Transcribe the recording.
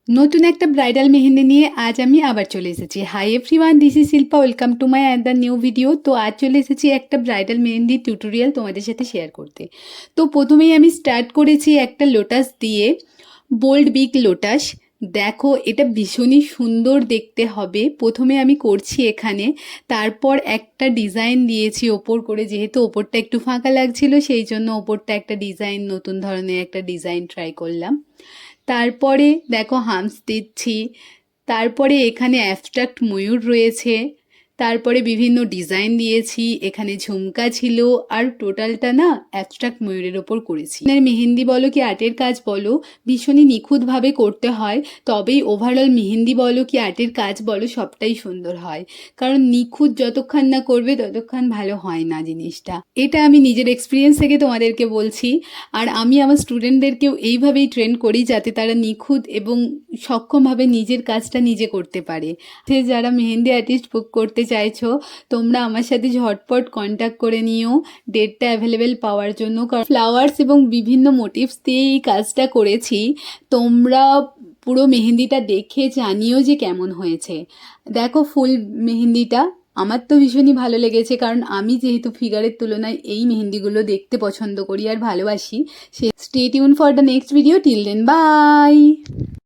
নতুন একটা ব্রাইডাল মেহেন্দি নিয়ে আজ আমি আবার চলে এসেছি। Hi everyone, this is Shilpa, welcome to my another new video. তো আজ চলে এসেছি একটা ব্রাইডাল মেহেন্দি টিউটোরিয়াল তোমাদের সাথে শেয়ার করতে। তো প্রথমেই আমি স্টার্ট করেছি একটা লোটাস দিয়ে, বোল্ড বিগ লোটাস। দেখো, এটা ভীষণই সুন্দর দেখতে হবে। প্রথমে আমি করছি এখানে, তারপর একটা ডিজাইন দিয়েছি ওপর করে, যেহেতু ওপরটা একটু ফাঁকা লাগছিল সেই জন্য ওপরটা একটা ডিজাইন, নতুন ধরনের একটা ডিজাইন ট্রাই করলাম। তারপরে দেখো হামস দিচ্ছি, তারপরে এখানে অ্যাবস্ট্রাক্ট ময়ূর রয়েছে, তারপরে বিভিন্ন ডিজাইন দিয়েছি, এখানে ঝুমকা ছিল, আর টোটালটা না অ্যাবস্ট্রাক্ট ময়ূরের ওপর করেছি। মেহেন্দি বলো কি আর্টের কাজ বলো, ভীষণই নিখুঁতভাবে করতে হয়, তবেই ওভারঅল মেহেন্দি বলো কি আর্টের কাজ বলো সবটাই সুন্দর হয়। কারণ নিখুঁত যতক্ষণ না করবে ততক্ষণ ভালো হয় না জিনিসটা। এটা আমি নিজের এক্সপিরিয়েন্স থেকে তোমাদেরকে বলছি। আর আমি আমার স্টুডেন্টদেরকেও এইভাবেই ট্রেন করি যাতে তারা নিখুঁত এবং সক্ষমভাবে নিজের কাজটা নিজে করতে পারে। সে যারা মেহেন্দি আর্টিস্ট বুক করতে চাইছো, তোমরা আমার সাথে ঝটপট কন্ট্যাক্ট করে নিও ডেটটা অ্যাভেলেবেল পাওয়ার জন্য। কারণ ফ্লাওয়ার্স এবং বিভিন্ন মোটিভস দিয়ে এই কাজটা করেছি। তোমরা পুরো মেহেন্দিটা দেখে জানিও যে কেমন হয়েছে। দেখো ফুল মেহেন্দিটা আমার তো ভীষণই ভালো লেগেছে, কারণ আমি যেহেতু ফিগারের তুলনায় এই মেহেন্দিগুলো দেখতে পছন্দ করি আর ভালোবাসি। So stay tune for the next video, till then by.